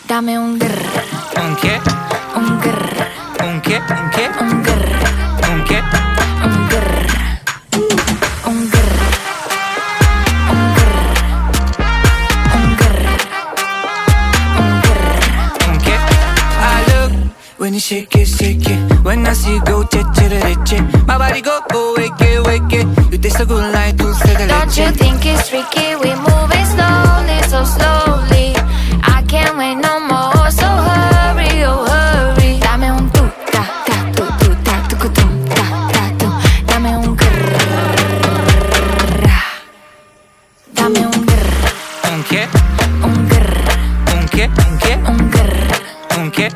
Dame un grr, ¿Un qué? un grr, ¿Un qué? ¿Un qué? un grr, ¿Un qué? un grr, un grr, un grr, un grr, un grr. ¿Un qué? I look when you shake it. When I see you go, che. My body go, wake it. You taste so good like dulce de leche. Don't you think it's tricky? We moving slowly, so slowly. I can't wait no more, so hurry, oh hurry. Dame un tu ta ta tu ta tu ta tu. Dame un grrr. Dame un grrr, ¿Un qué? un grrr, ¿Un qué? ¿Un qué? un grrr, ¿Un qué?